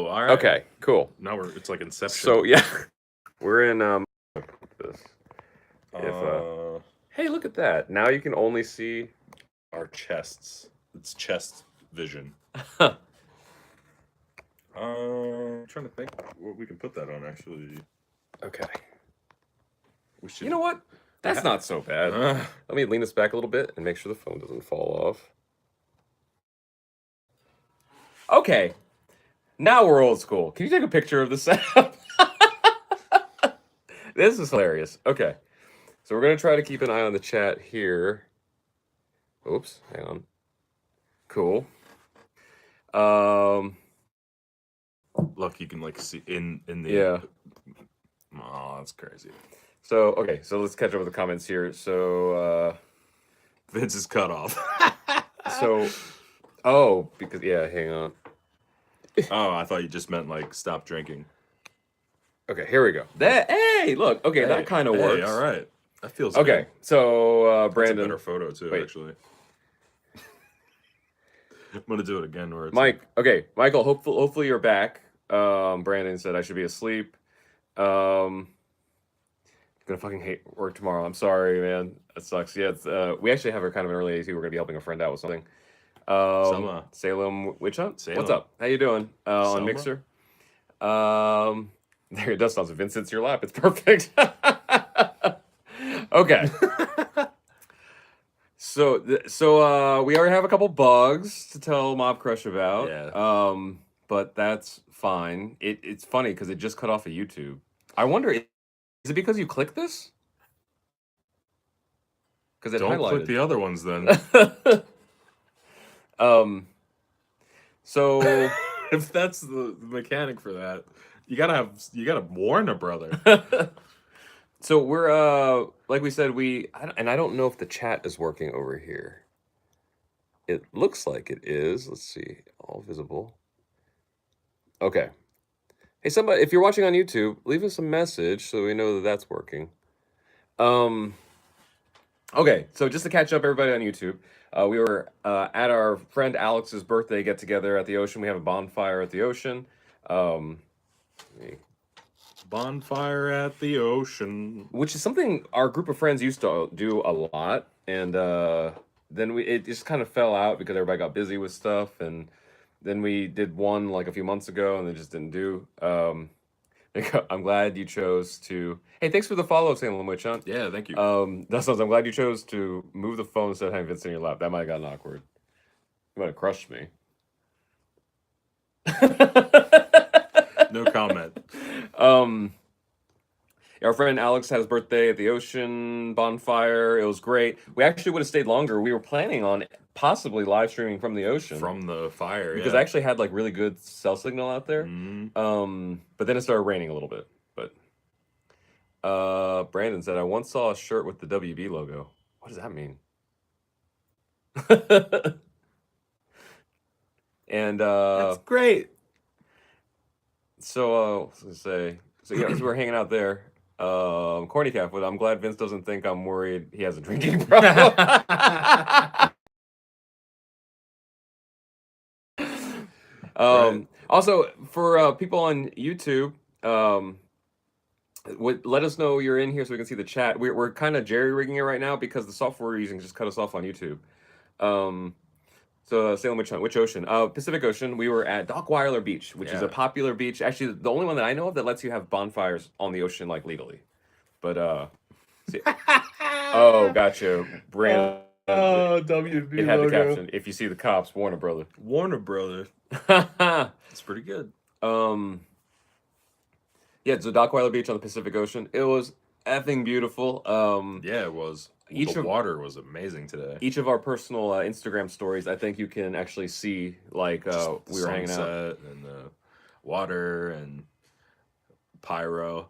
all right. Okay, cool. Now it's like Inception. So yeah, we're in this. If hey, look at that. Now you can only see our chests. It's chest vision. I'm trying to think what we can put that on. Actually, okay. We should. You know what? That's not so bad. Let me lean this back a little bit and make sure the phone doesn't fall off. Okay. Now we're old school. Can you take a picture of the setup? This is hilarious. Okay. So we're going to try to keep an eye on the chat here. Oops. Hang on. Cool. Look, you can like see in the. Yeah. Oh, that's crazy. So, okay. So let's catch up with the comments here. So, Vince is cut off. because, yeah, hang on. Oh, I thought you just meant like stop drinking. Okay, here we go. Hey, look. Okay, that kind of works. All right. That feels okay. Good. So, Brandon. That's a better photo too, actually. I'm gonna do it again. Where it's Mike. Okay, Michael. Hopefully you're back. Brandon said I should be asleep. Gonna fucking hate work tomorrow. I'm sorry, man. That sucks. Yeah, it's, we actually have kind of an early AT. We're gonna be helping a friend out with something. Salem Witch Hunt. Salem. What's up? How you doing? On Mixer. There it does sound. Vince sits in your lap. It's perfect. Okay. So we already have a couple bugs to tell Mob Crush about. Yeah. But that's fine. It's funny because it just cut off of YouTube. I wonder, is it because you clicked this? Because it Don't highlighted. click the other ones then. So if that's the mechanic for that, you gotta warn a brother. So we're like we said, I don't know if the chat is working over here. It looks like it is. Let's see. All visible. Okay. Hey, somebody, if you're watching on YouTube, leave us a message so we know that that's working. Okay, so just to catch up everybody on YouTube, we were at our friend Alex's birthday get-together at the ocean. We have a bonfire at the ocean. Bonfire at the ocean. Which is something our group of friends used to do a lot. And then it just kind of fell out because everybody got busy with stuff. And then we did one like a few months ago and they just didn't do. I'm glad you chose to. Hey, thanks for the follow, Salem Witch Hunt. Yeah, thank you. That sounds. I'm glad you chose to move the phone instead of having Vince in your lap. That might have gotten awkward. You might have crushed me. No comment. Our friend Alex had his birthday at the ocean bonfire. It was great. We actually would have stayed longer. We were planning on possibly live streaming from the ocean. From the fire, because I actually had like really good cell signal out there. Mm-hmm. But then it started raining a little bit. But Brandon said, I once saw a shirt with the WB logo. What does that mean? And that's great. So I was gonna say, so yeah, so we're hanging out there. Corny Calf, but I'm glad Vince doesn't think I'm worried he has a drinking problem. Right. Also, for people on YouTube, let us know you're in here so we can see the chat. We're kind of jerry-rigging it right now because the software we're using just cut us off on YouTube. So Salem Witch Hunt, which ocean? Pacific Ocean. We were at Dockweiler Beach, which is a popular beach. Actually, the only one that I know of that lets you have bonfires on the ocean like legally. But see, oh, gotcha, Brandon. Oh, WB it had logo. the caption. If you see the cops, warn a brother. Warner Brother. It's pretty good. Yeah, so Dockweiler Beach on the Pacific Ocean. It was effing beautiful. Yeah, it was. The water was amazing today. Each of our personal Instagram stories, I think you can actually see like we were hanging out and the water and pyro.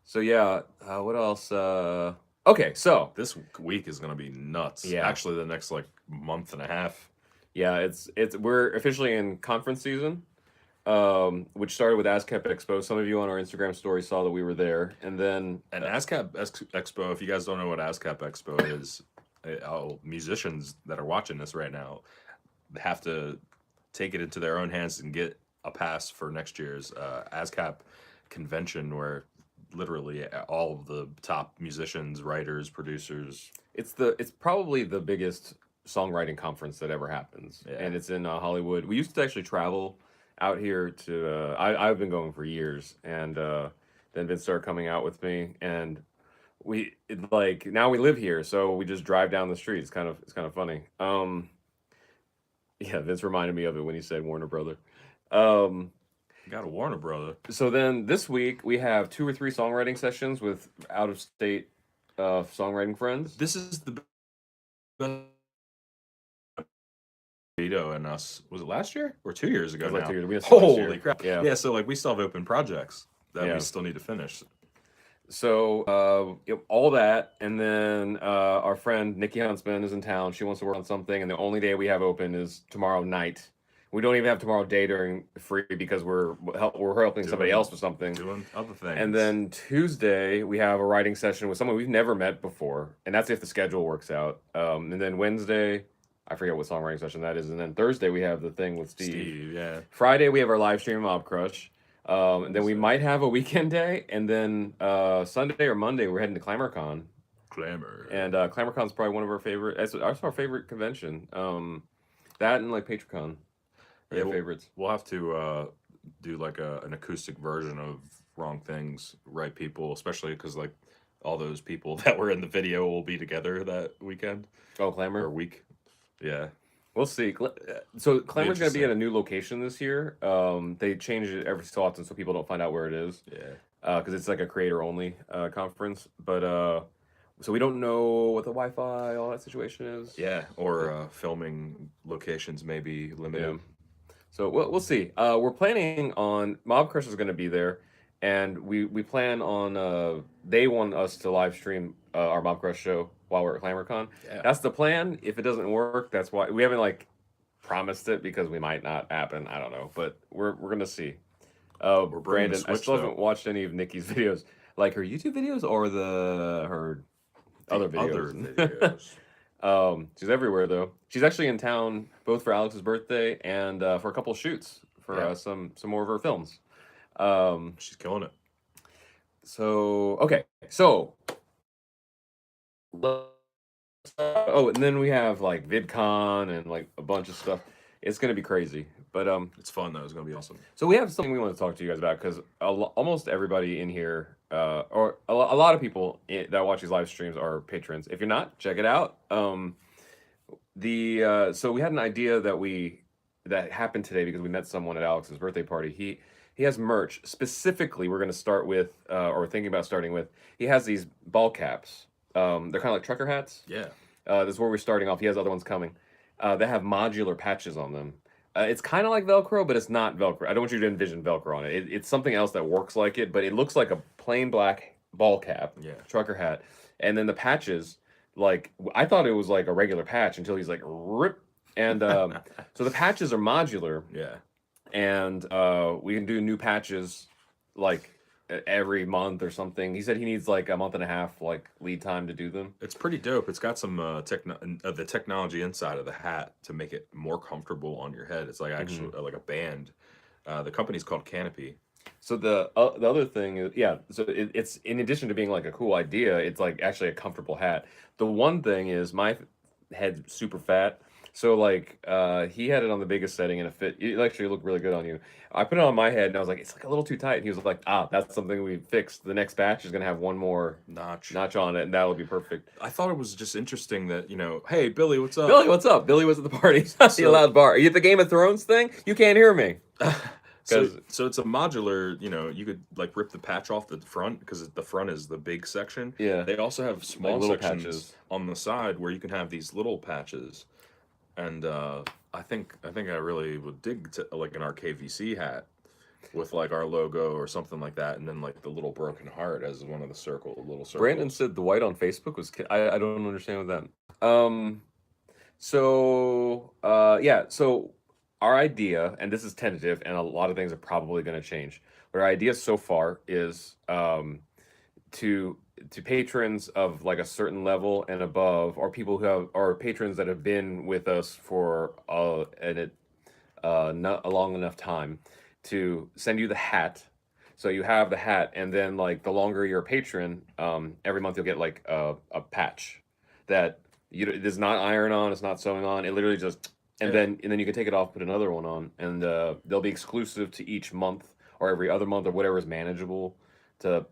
So yeah, what else? Okay, so this week is gonna be nuts. Yeah, actually, the next like month and a half. Yeah, we're officially in conference season, which started with ASCAP Expo. Some of you on our Instagram story saw that we were there, and then ASCAP Expo. If you guys don't know what ASCAP Expo is, musicians that are watching this right now, have to take it into their own hands and get a pass for next year's ASCAP convention, where literally all of the top musicians, writers, producers. It's probably the biggest songwriting conference that ever happens, Yeah. and it's in Hollywood. We used to actually travel out here to. I've been going for years, and then Vince started coming out with me, and like now we live here, so we just drive down the street. It's kind of funny. Yeah, Vince reminded me of it when he said Warner Brother. Um, You got a Warner Brother. so then this week we have 2 or 3 songwriting sessions with out of state songwriting friends. This is the best. Vito and us, was it last year or 2 years ago It was like now? 2 years. We missed it last Holy year. crap! Yeah. Yeah, so like we still have open projects that Yeah. we still need to finish. So all that, and then our friend Nikki Huntsman is in town. She wants to work on something, and the only day we have open is tomorrow night. We don't even have tomorrow day during free because we're helping somebody else with something. Doing other things. And then Tuesday we have a writing session with someone we've never met before, and that's if the schedule works out. And then Wednesday, I forget what songwriting session that is, and then Thursday we have the thing with Steve. yeah. Friday we have our live stream Mob Crush. And then we might have a weekend day, and then Sunday or Monday we're heading to ClamorCon. Clamor. And ClamorCon's probably one of our favorite. That's our favorite convention. That and like PatreCon are our favorites. We'll have to do like an acoustic version of Wrong Things, Right People, especially because like all those people that were in the video will be together that weekend Oh, Clamor or week. Yeah. We'll see. So Clamor's going to be at a new location this year. They change it every so often so people don't find out where it is. Yeah. Because it's like a creator-only conference. But so we don't know what the Wi-Fi, all that situation is. Yeah. Or filming locations may be limited. Yeah. So we'll see. We're planning on Mob Crush is going to be there, and we plan on they want us to live stream our Mob Crush show while we're at ClamorCon. Yeah. That's the plan. If it doesn't work, that's why we haven't like promised it because we might not happen. I don't know, but we're gonna see. Brandon, I still haven't watched any of Nikki's videos, like her YouTube videos or her other videos. She's everywhere though. She's actually in town both for Alex's birthday and for a couple of shoots for some more of her films. She's killing it. So okay, so and then we have like VidCon and like a bunch of stuff. It's gonna be crazy, but it's fun though. It's gonna be awesome. So we have something we want to talk to you guys about because almost everybody in here, or a lot of people that watch these live streams are patrons. If you're not, check it out. So we had an idea that happened today because we met someone at Alex's birthday party. He has merch. Specifically, we're going to start with, or thinking about starting with, he has these ball caps. They're kind of like trucker hats. Yeah. This is where we're starting off. He has other ones coming. They have modular patches on them. It's kind of like Velcro, but it's not Velcro. I don't want you to envision Velcro on it. It's something else that works like it, but it looks like a plain black ball cap, trucker hat. And then the patches, like, I thought it was like a regular patch until he's like, rip. And so the patches are modular. Yeah. And we can do new patches like every month or something. He said he needs like a month and a half like lead time to do them. It's pretty dope. It's got some the technology inside of the hat to make it more comfortable on your head. It's like actually like a band. The company's called Canopy. So the other thing is, so it's in addition to being like a cool idea, it's like actually a comfortable hat. The one thing is my head's super fat. So like he had it on the biggest setting and it actually looked really good on you. I put it on my head and I was like, it's like a little too tight. And he was like, that's something we fixed. The next batch is gonna have one more notch on it, and that'll be perfect. I thought it was just interesting that, hey Billy, what's up? Billy, what's up? Billy was at the party. The loud bar. Are you at the Game of Thrones thing? You can't hear me. So it's a modular, you could like rip the patch off the front because the front is the big section. Yeah. They also have small like sections patches on the side where you can have these little patches. And I think I really would dig to like an RKVC hat with like our logo or something like that, and then like the little broken heart as one of the little circles. Brandon said the white on Facebook was. I don't understand what that. So our idea, and this is tentative, and a lot of things are probably going to change. But our idea so far is to patrons of like a certain level and above, or people who have or patrons that have been with us for not a long enough time, to send you the hat. So you have the hat, and then like the longer you're a patron, every month you'll get like a patch that it does not iron on, it's not sewing on. It literally just and Yeah. then you can take it off, put another one on, and they'll be exclusive to each month or every other month or whatever is manageable to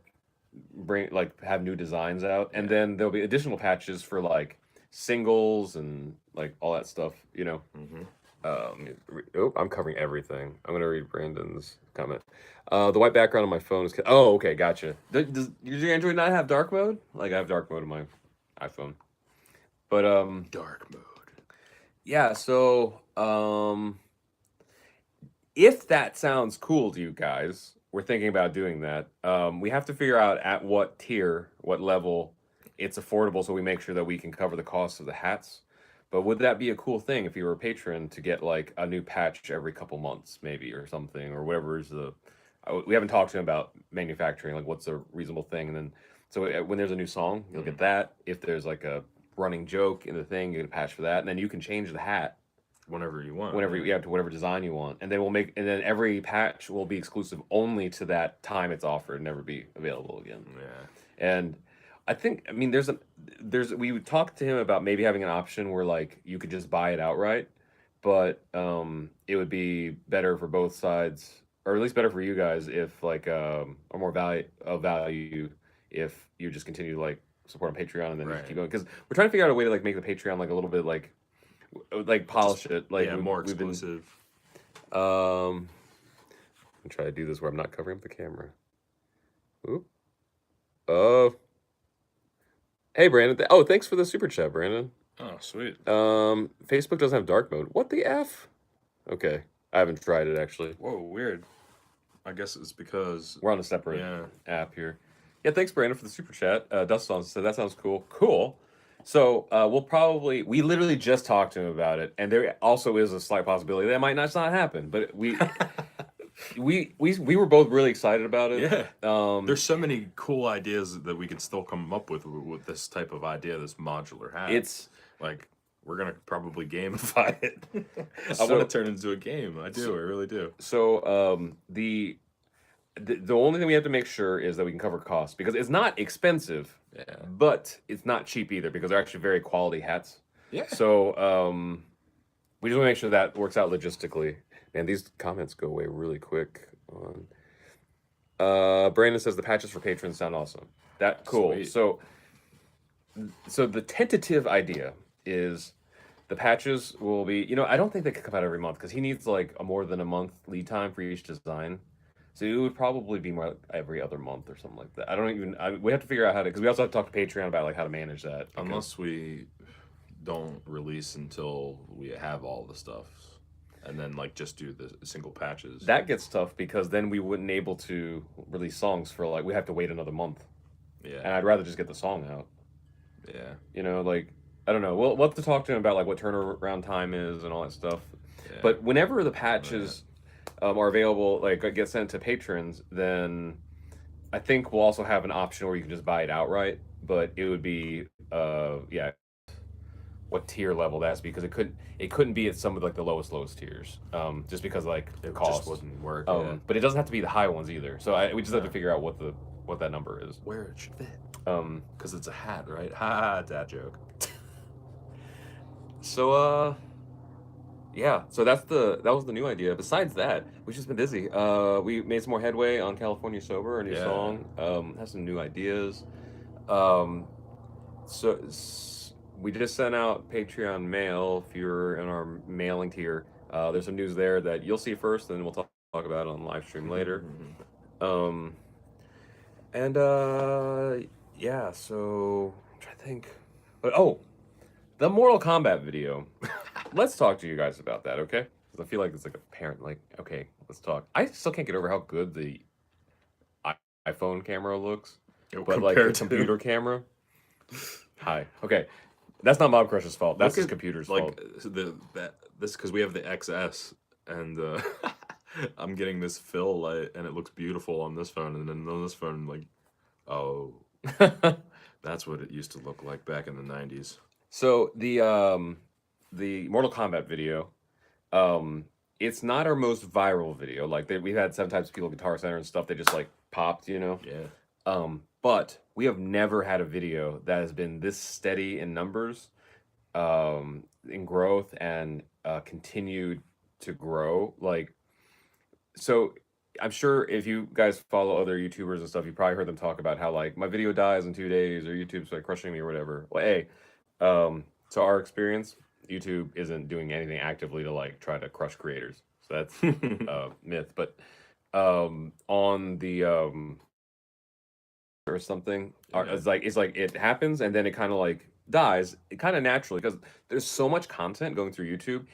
bring like have new designs out, and Yeah. then there'll be additional patches for like singles and like all that stuff. Mm-hmm. Oh, I'm covering everything. I'm gonna read Brandon's comment. The white background on my phone is. Oh, okay, gotcha. Does your Android not have dark mode? Like I have dark mode on my iPhone, but Dark mode. yeah. So if that sounds cool to you guys, we're thinking about doing that. We have to figure out at what tier, what level it's affordable, so we make sure that we can cover the cost of the hats. But would that be a cool thing if you were a patron to get like a new patch every couple months, maybe, or something, or whatever is the. We haven't talked to him about manufacturing, like what's a reasonable thing, and then so when there's a new song, you'll get that. If there's like a running joke in the thing, you get a patch for that, and then you can change the hat Whenever you want. whenever yeah. to whatever design you want, and then then every patch will be exclusive only to that time it's offered, never be available again. Yeah. And I mean we talked to him about maybe having an option where like you could just buy it outright, but it would be better for both sides, or at least better for you guys if like a more value if you just continue to like support on Patreon and then just Right. keep going, because we're trying to figure out a way to like make the Patreon like a little bit like polish it, like yeah, more we've been exclusive. I'm gonna try to do this where I'm not covering up the camera. Oop. Oh. Hey, Brandon. Oh, thanks for the super chat, Brandon. Oh, sweet. Facebook doesn't have dark mode. What the F? Okay. I haven't tried it, actually. Whoa, weird. I guess it's because We're on a separate yeah. app here. Yeah, thanks, Brandon, for the super chat. Dustin said that sounds cool. Cool. So we literally just talked to him about it, and there also is a slight possibility that might not happen. But we were both really excited about it. Yeah. There's so many cool ideas that we could still come up with this type of idea, this modular hat. It's like we're gonna probably gamify it. I So- want to turn it into a game. I really do. so the only thing we have to make sure is that we can cover costs, because it's not expensive, Yeah. but it's not cheap either, because they're actually very quality hats. Yeah. So we just want to make sure that works out logistically. Man, these comments go away really quick. On Brandon says the patches for patrons sound awesome. That cool. Sweet. So the tentative idea is the patches will be. I don't think they could come out every month, because he needs like a more than a month lead time for each design. So it would probably be more like every other month or something like that. I don't even. We have to figure out how to, because we also have to talk to Patreon about like how to manage that. because- Unless we don't release until we have all the stuff, and then like just do the single patches. that gets tough, because then we wouldn't able to release songs for like we have to wait another month, and Yeah. I'd rather just get the song out. Yeah. Like I don't know. We'll have to talk to him about like what turnaround time is and all that stuff. Yeah. But whenever the patches are available, like get sent to patrons, then I think we'll also have an option where you can just buy it outright. But it would be what tier level that's, because it couldn't be at some of like the lowest tiers, just because like the it cost just wouldn't work. But it doesn't have to be the high ones either. So we just have to figure out what that number is. Where it should fit. Um, Because it's a hat, right? Ha, dad joke. So yeah, so that was the new idea. Besides that, we've just been busy. We made some more headway on California Sober, a new Yeah. song. Has some new ideas. We just sent out Patreon mail. If you're in our mailing tier, there's some news there that you'll see first, and then we'll talk about it on live stream later. Yeah, so I'm trying to think. But the Mortal Kombat video. Let's talk to you guys about that, okay? Because I feel like it's like a parent, like, okay, let's talk. I still can't get over how good the iPhone camera looks, but like the Compared to- computer camera. Hi. Okay, that's not Mob Crush's fault. That's Look his at, computer's like fault. this because we have the XS, and I'm getting this fill light, and it looks beautiful on this phone, and then on this phone, like, oh, That's what it used to look like back in the 90s. So the Mortal Kombat video, it's not our most viral video. Like we've had sometimes people at Guitar Center and stuff, they just like popped, you know. Yeah. But we have never had a video that has been this steady in numbers, in growth, and continued to grow. Like, so I'm sure if you guys follow other YouTubers and stuff, you probably heard them talk about how like my video dies in 2 days or YouTube's like crushing me or whatever. Well, hey, to our experience, YouTube isn't doing anything actively to like try to crush creators. So that's myth. But on the or something, or Yeah. it's like it happens and then it kind of like dies, it kind of naturally, because there's so much content going through YouTube,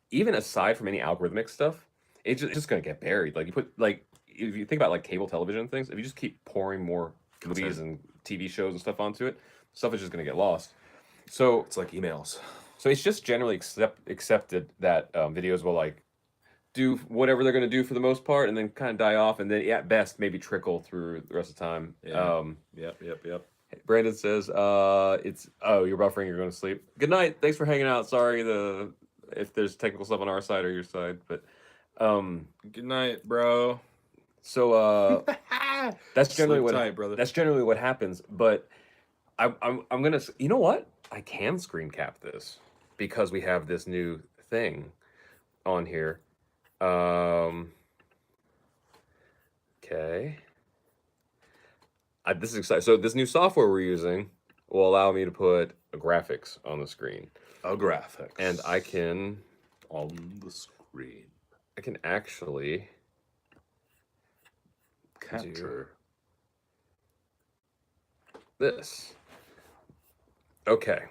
even aside from any algorithmic stuff, it's just gonna get buried. Like you put like if you think about like cable television things, if you just keep pouring more movies and TV shows and stuff onto it, stuff is just gonna get lost. So It's like emails. so it's just generally accepted that videos will like do whatever they're going to do for the most part and then kind of die off, and then at best maybe trickle through the rest of the time. Yeah. Yep. Brandon says it's you're buffering, you're going to sleep. Good night, thanks for hanging out. Sorry if there's technical stuff on our side or your side, but Good night, bro. so that's generally Sleep what tight, brother. that's generally what happens. But I'm gonna, you know what, I can screen cap this because we have this new thing on here. Okay. This is exciting. So this new software we're using will allow me to put graphics on the screen, graphics. and I can on the screen actually capture this. Okay.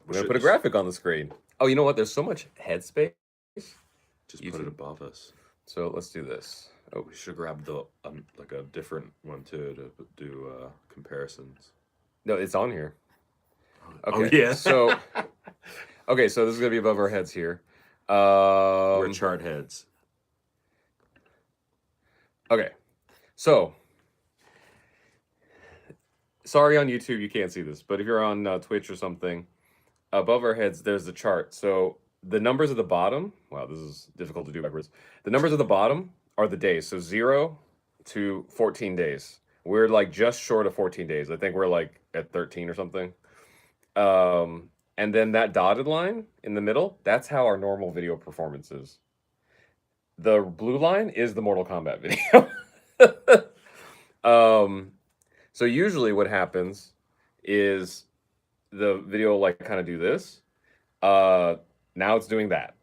We're gonna put a Just- graphic on the screen. Oh, you know what? There's so much headspace. Just YouTube. put it above us. So let's do this. Oh, We should grab the like a different one too to do comparisons. no, it's on here. Oh, Okay. yeah. So okay, so this is gonna be above our heads here. We're chart heads. Okay, so sorry on YouTube you can't see this, but if you're on Twitch or something, above our heads there's the chart. So the numbers at the bottom, wow, this is difficult to do backwards. The numbers at the bottom are the days, so 0 to 14 days. We're like just short of 14 days. I think we're like at 13 or something. And then that dotted line in the middle, that's how our normal video performance is. The blue line is the Mortal Kombat video. So usually what happens is the video will like kind of do this. Now it's doing that.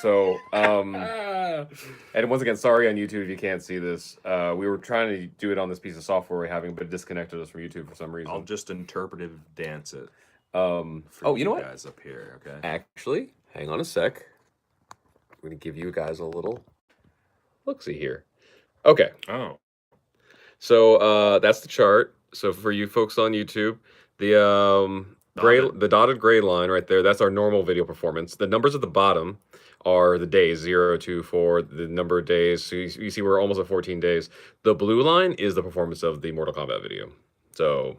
So and once again, sorry on YouTube if you can't see this. We were trying to do it on this piece of software we're having, but it disconnected us from YouTube for some reason. I'll just interpretive dance it. Oh, you know what? Guys up here, okay. Actually, hang on a sec. I'm gonna give you guys a little look-see here. Okay, Oh, so that's the chart. So for you folks on YouTube, the dotted gray line right there, that's our normal video performance. The numbers at the bottom are the days, 0 to 4, the number of days. So you see we're almost at 14 days. The blue line is the performance of the Mortal Kombat video. So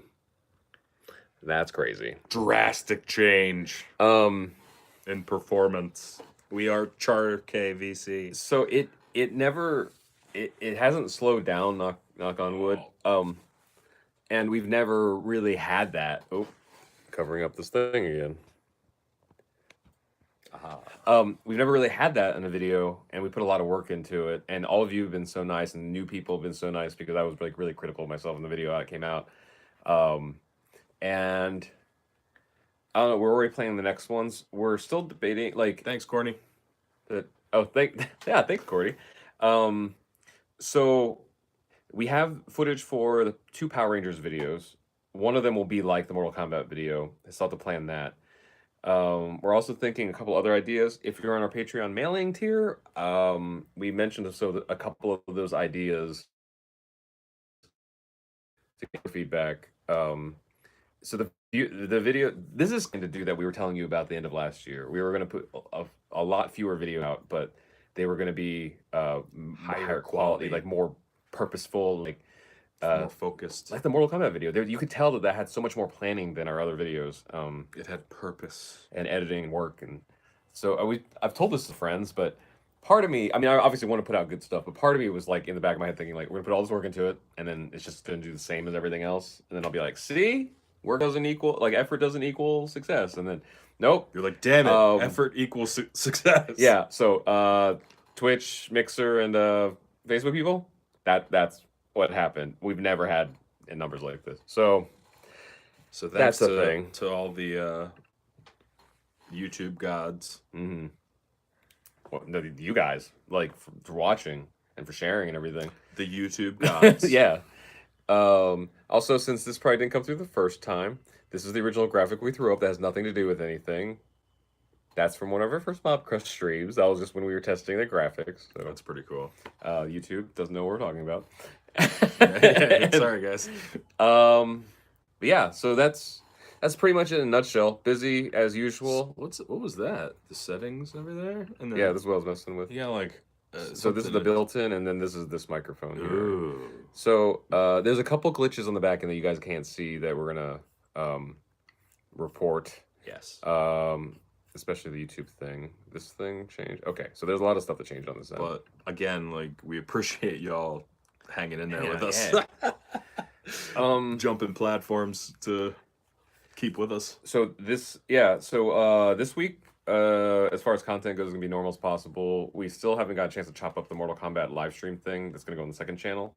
that's crazy. drastic change in performance. We are RKVC. So it never it hasn't slowed down, knock on wood. And we've never really had that. Oh, covering up this thing again. We've never really had that in a video, and we put a lot of work into it. And all of you have been so nice, and new people have been so nice, because I was like really critical of myself in the video how it came out. And I don't know, we're already playing the next ones. We're still debating, like, Thanks, Corny. thanks, Cordy. So we have footage for the 2 Power Rangers videos. One of them will be like the Mortal Kombat video. I still have to plan that. We're also thinking a couple other ideas. If you're on our Patreon mailing tier, we mentioned a couple of those ideas to get feedback. So the video, this is going to do that we were telling you about the end of last year. We were going to put a lot fewer video out, but they were going to be higher quality, like more purposeful, like Uh, More focused. like the Mortal Kombat video, there you could tell that had so much more planning than our other videos. It had purpose. And editing and work, and so I've told this to friends, but part of me, I mean, I obviously want to put out good stuff, but part of me was like in the back of my head thinking like we're gonna put all this work into it, and then it's just gonna do the same as everything else, and then I'll be like, see, work doesn't equal like effort doesn't equal success, and then nope. You're like, damn it, effort equals success. Yeah, so Twitch, Mixer, and Facebook people, that's what happened. We've never had in numbers like this, so that's the thing. To all the YouTube gods. Mm-hmm. Well, no, you guys, like for watching and for sharing and everything. The YouTube gods. Yeah. Also, since this probably didn't come through the first time, this is the original graphic we threw up that has nothing to do with anything. That's from one of our first Mob Crush streams. That was just when we were testing the graphics. So. That's pretty cool. YouTube doesn't know what we're talking about. Sorry, guys. But yeah, so that's pretty much it in a nutshell. Busy as usual. What was that? The settings over there? And then, yeah, this is what I was messing with. Yeah, like. So this is the built-in, and then this is this microphone here. Ooh. So there's a couple glitches on the back end that you guys can't see that we're gonna report. Yes. Especially the YouTube thing. This thing changed. Okay, so there's a lot of stuff that changed on this end. But again, like we appreciate y'all hanging in there with us. Yeah. Jumping platforms to keep with us. So this week, as far as content goes, is gonna be normal as possible. We still haven't got a chance to chop up the Mortal Kombat live stream thing that's gonna go on the second channel.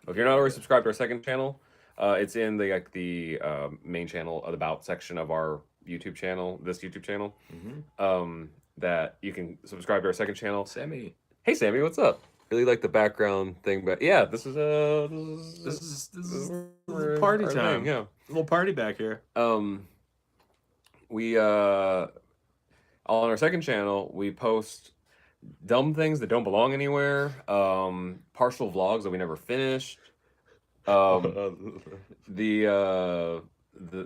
But if you're not already subscribed to our second channel, it's in the main channel, the About section of our YouTube channel, this YouTube channel. Mm-hmm. That you can subscribe to our second channel. Sammy. Hey Sammy, what's up? Really like the background thing, but yeah, this is party time. Thing, yeah, a little party back here. We on our second channel we post dumb things that don't belong anywhere, partial vlogs that we never finished, the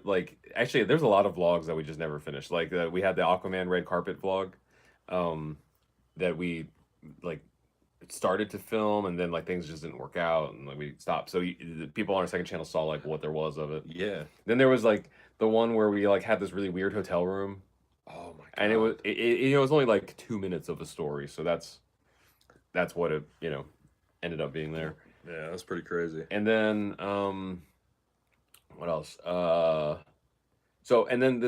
like actually there's a lot of vlogs that we just never finished, like we had the Aquaman red carpet vlog that we like started to film, and then like things just didn't work out, and like we stopped. So the people on our second channel saw like what there was of it. Yeah. Then there was like the one where we like had this really weird hotel room. Oh my god. And it was only like 2 minutes of a story, so that's what it ended up being there. Yeah, that's pretty crazy. And then what else? So and then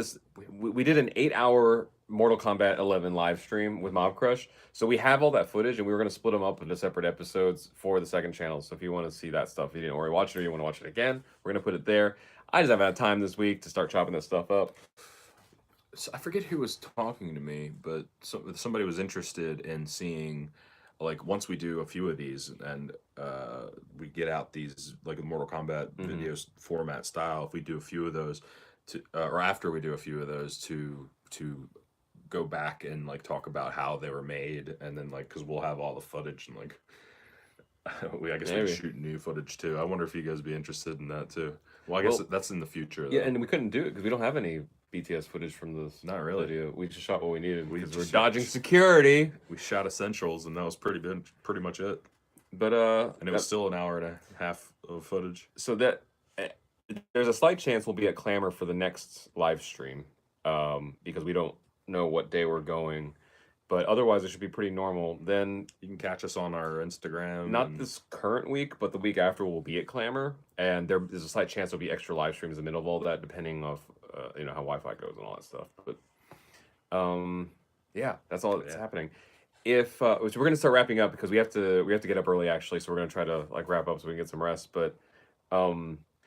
we did an 8-hour Mortal Kombat 11 live stream with Mob Crush. So we have all that footage, and we were going to split them up into separate episodes for the second channel. So if you want to see that stuff, if you didn't already watch it or you want to watch it again, we're going to put it there. I just haven't had time this week to start chopping this stuff up. So I forget who was talking to me, but somebody was interested in seeing, like, once we do a few of these and we get out these like Mortal Kombat videos format style, if we do a few of those or after we do a few of those to go back and like talk about how they were made, and then like because we'll have all the footage and like I guess we can shoot new footage too. I wonder if you guys would be interested in that too. Well, I guess that's in the future though. Yeah, and we couldn't do it because we don't have any BTS footage from this. Not really. Video. We just shot what we needed because we're just dodging security. We shot essentials, and that was pretty much it. But and it was still an hour and a half of footage. So that there's a slight chance we'll be at Clamor for the next live stream, because we don't know what day we're going. But otherwise, it should be pretty normal. Then you can catch us on our Instagram. Not this current week, but the week after we'll be at Clamor, and there's a slight chance there'll be extra live streams in the middle of all that, depending on how Wi-Fi goes and all that stuff. But yeah, that's all that's happening. If so we're gonna start wrapping up because we have to get up early actually, so we're gonna try to like wrap up so we can get some rest. But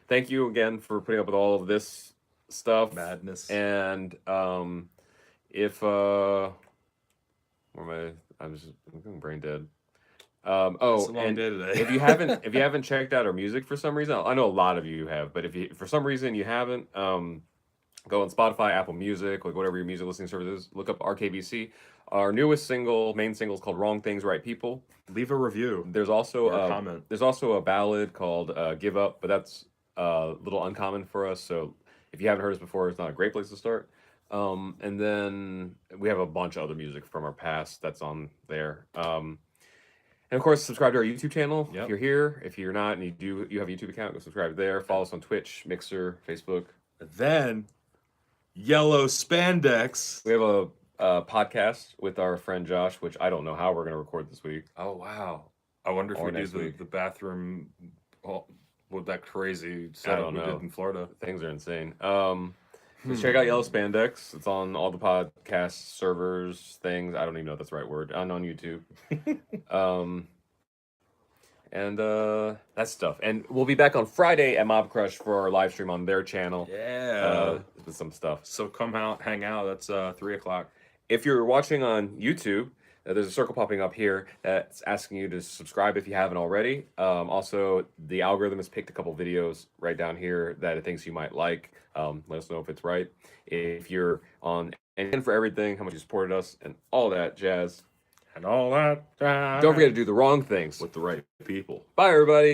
thank you again for putting up with all of this stuff, madness, and if I'm brain dead. It's a long day today. if you haven't checked out our music for some reason, I know a lot of you have, but if you for some reason you haven't, go on Spotify, Apple Music, like whatever your music listening service is, look up RKVC. Our newest main single is called "Wrong Things, Right People." Leave a review. There's also a comment. There's also a ballad called "Give Up," but that's a little uncommon for us. So if you haven't heard us before, it's not a great place to start. And then we have a bunch of other music from our past that's on there. And And of course, subscribe to our YouTube channel Yep. if you're here. If you're not and you have a YouTube account, go subscribe there. Follow us on Twitch, Mixer, Facebook. Then, yellow spandex. We have a podcast with our friend Josh, which I don't know how we're going to record this week. Oh wow! I wonder if Or we do next week. the bathroom with that crazy I setup don't we know. did in Florida. Things are insane. So check out Yellow Spandex. It's on all the podcast servers, things. I don't even know if that's the right word. And on YouTube. And that stuff. And we'll be back on Friday at Mob Crush for our live stream on their channel. Yeah. With some stuff. So come out, hang out. That's 3 o'clock. If you're watching on YouTube, there's a circle popping up here that's asking you to subscribe if you haven't already. Also, the algorithm has picked a couple videos right down here that it thinks you might like. Let us know if it's right. If you're on and for everything, how much you supported us, and all that jazz. And all that. Don't forget to do the wrong things With the right people. Bye, everybody.